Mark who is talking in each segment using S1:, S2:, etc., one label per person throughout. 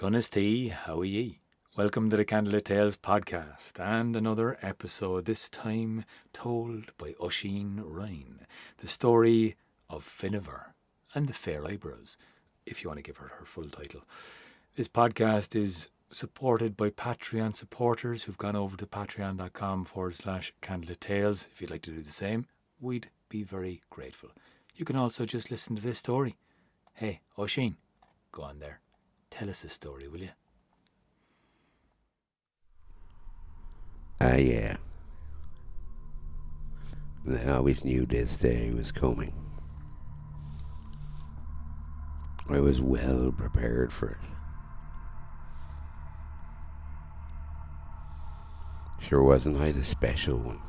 S1: Gunness T, how are ye? Welcome to the Candlelit Tales podcast and another episode, this time told by Oisin Ryan, the story of Finnever and the Fair Eyebrows, if you want to give her full title. This podcast is supported by Patreon supporters who've gone over to patreon.com/Candlelit Tales. If you'd like to do the same, we'd be very grateful. You can also just listen to this story. Hey, Oisin, go on there. Tell us a story, will you?
S2: Yeah. I always knew this day was coming. I was well prepared for it. Sure wasn't I the special one?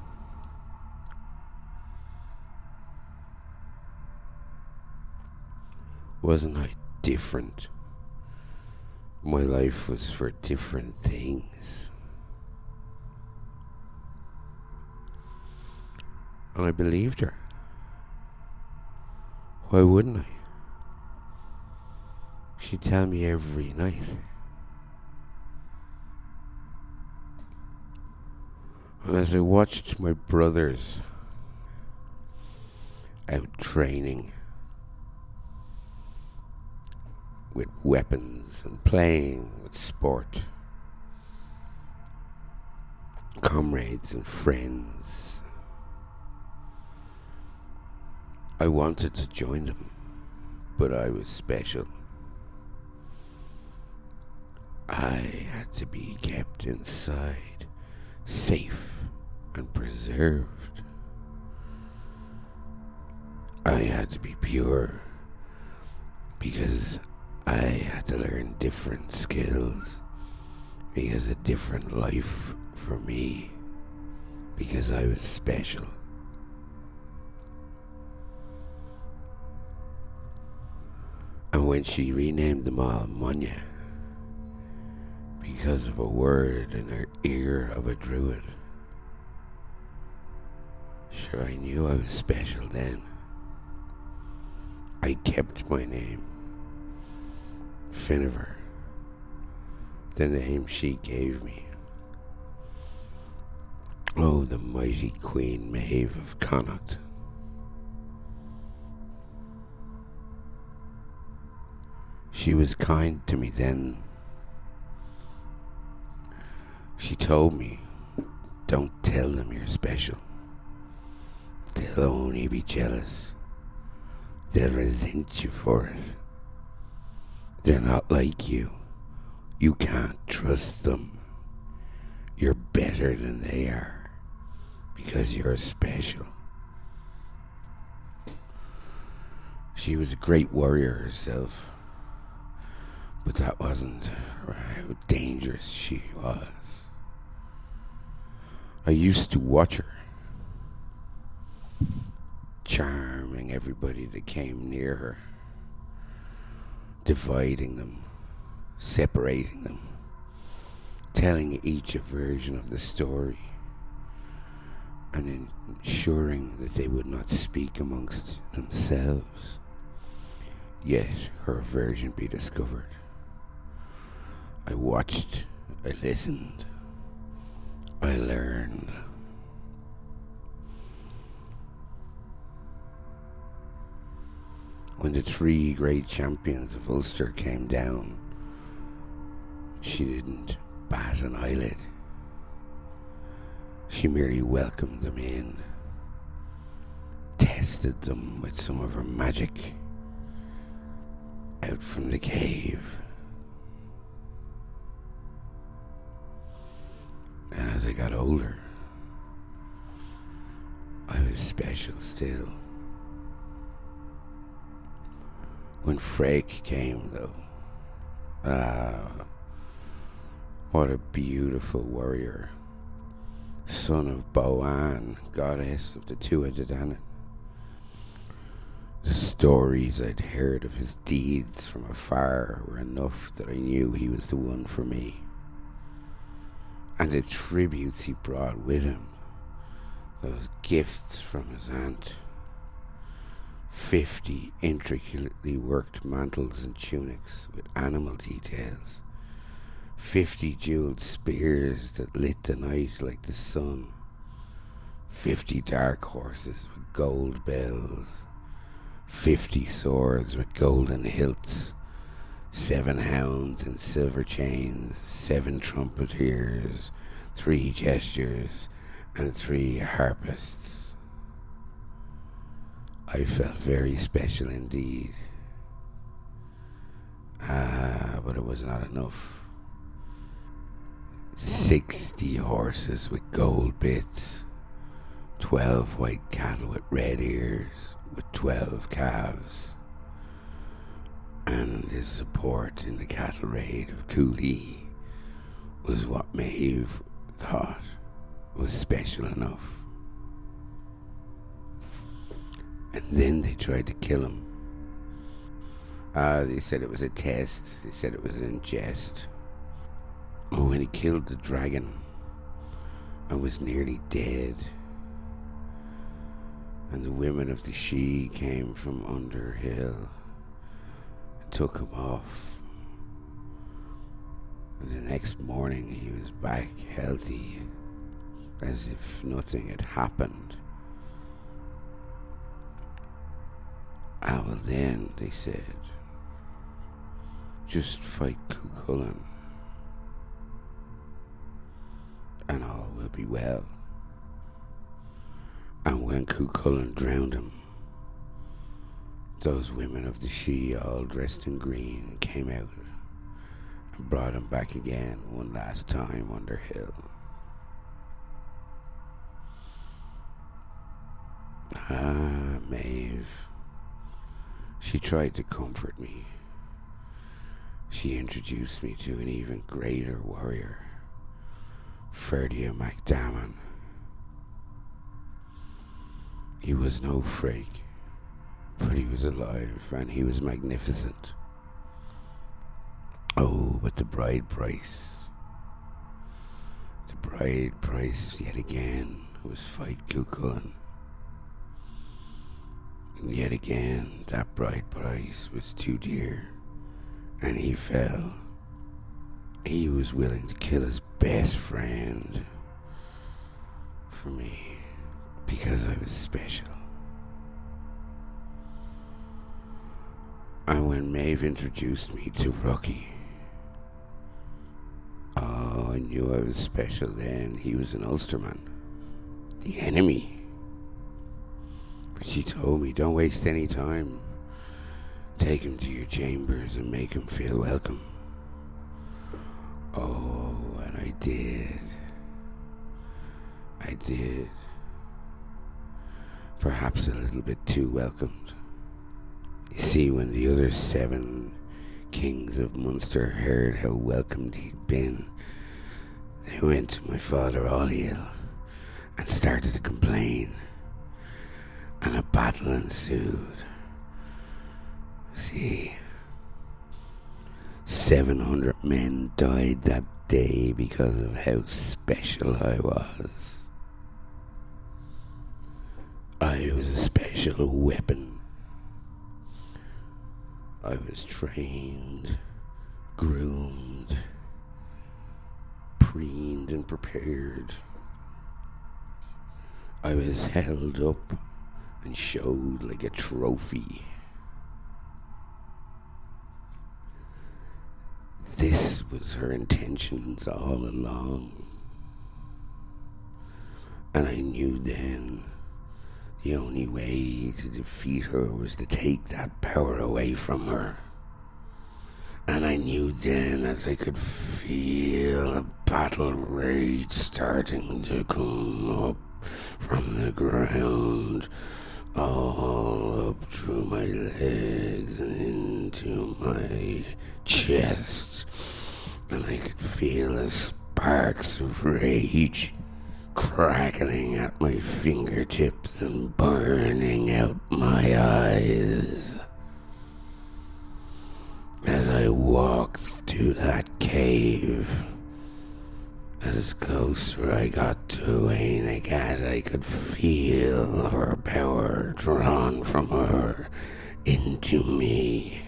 S2: Wasn't I different? My life was for different things. And I believed her. Why wouldn't I? She'd tell me every night. And as I watched my brothers out training with weapons and playing with sport, comrades and friends, I wanted to join them, but I was special. I had to be kept inside, safe and preserved. I had to be pure because I had to learn different skills, because a different life for me, because I was special. And when she renamed them all Munya, because of a word in her ear of a druid, sure, I knew I was special then. I kept my name, Finnever, the name she gave me. Oh, the mighty Queen Maeve of Connacht. She was kind to me then. She told me, don't tell them you're special. They'll only be jealous. They'll resent you for it. They're not like you. You can't trust them. You're better than they are because you're special. She was a great warrior herself, but that wasn't how dangerous she was. I used to watch her, charming everybody that came near her, dividing them, separating them, telling each a version of the story, and ensuring that they would not speak amongst themselves, yet her version be discovered. I watched, I listened, I learned. When the three great champions of Ulster came down, she didn't bat an eyelid. She merely welcomed them in, tested them with some of her magic out from the cave. And as I got older, I was special still. When Freke came, though, what a beautiful warrior. Son of Boann, goddess of the Tuatha De Danann. The stories I'd heard of his deeds from afar were enough that I knew he was the one for me. And the tributes he brought with him, those gifts from his aunt, 50 intricately worked mantles and tunics with animal details, 50 jeweled spears that lit the night like the sun. 50 dark horses with gold bells. 50 swords with golden hilts. 7 hounds in silver chains. 7 trumpeters. 3 jesters. And 3 harpists. I felt very special indeed. But it was not enough. 60 horses with gold bits. 12 white cattle with red ears, with 12 calves. And his support in the cattle raid of Cooley was what Maeve thought was special enough. And then they tried to kill him. They said it was a test. They said it was in jest. Oh, when he killed the dragon, I was nearly dead. And the women of the She came from Underhill and took him off. And the next morning he was back healthy, as if nothing had happened. Well then, they said, just fight Cuchulainn and all will be well. And when Cuchulainn drowned him, those women of the She, all dressed in green, came out and brought him back again one last time Underhill. Maeve. She tried to comfort me. She introduced me to an even greater warrior, Ferdia MacDamon. He was no freak, but he was alive and he was magnificent. Oh, but the bride price. The bride price yet again was fight Cuchulainn. And yet again, that bride price was too dear, and he fell. He was willing to kill his best friend for me, because I was special. And when Maeve introduced me to Rocky, I knew I was special then. He was an Ulsterman, the enemy. But she told me, don't waste any time. Take him to your chambers and make him feel welcome. Oh, and I did. I did. Perhaps a little bit too welcomed. You see, when the other 7 kings of Munster heard how welcomed he'd been, they went to my father Oliel and started to complain, and a battle ensued. See, 700 men died that day because of how special I was. I was a special weapon. I was trained, groomed, preened and prepared. I was held up and showed like a trophy. This was her intentions all along. And I knew then the only way to defeat her was to take that power away from her. And I knew then, as I could feel a battle rage starting to come up from the ground, all up through my legs and into my chest, and I could feel the sparks of rage crackling at my fingertips and burning out my eyes. As I walked to that cave, as closer I got to Ainagat, I could feel her power drawn from her into me.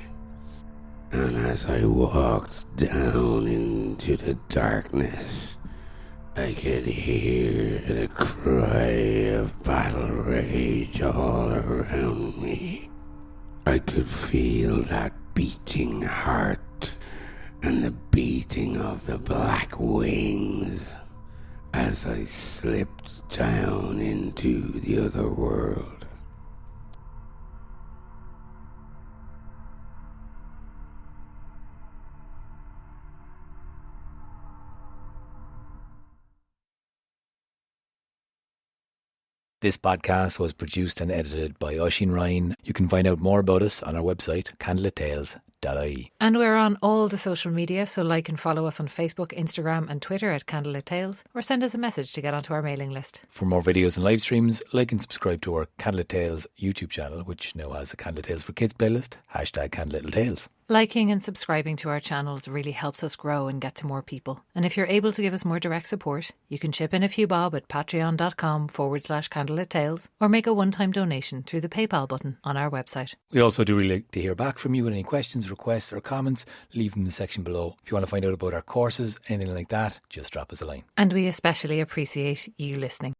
S2: And as I walked down into the darkness, I could hear the cry of battle rage all around me. I could feel that beating heart and the beating of the black wings as I slipped down into the other world.
S1: This podcast was produced and edited by Oisín Ryan. You can find out more about us on our website, candlelittales.ie.
S3: And we're on all the social media, so like and follow us on Facebook, Instagram and Twitter at Candlelit Tales, or send us a message to get onto our mailing list.
S1: For more videos and live streams, like and subscribe to our Candlelit Tales YouTube channel, which now has a Candlelit Tales for Kids playlist, hashtag Candlelit Tales.
S3: Liking and subscribing to our channels really helps us grow and get to more people. And if you're able to give us more direct support, you can chip in a few bob at patreon.com/Candlelit Tales, or make a one-time donation through the PayPal button on our website.
S1: We also do really like to hear back from you with any questions, requests or comments. Leave them in the section below. If you want to find out about our courses, anything like that, just drop us a line.
S3: And we especially appreciate you listening.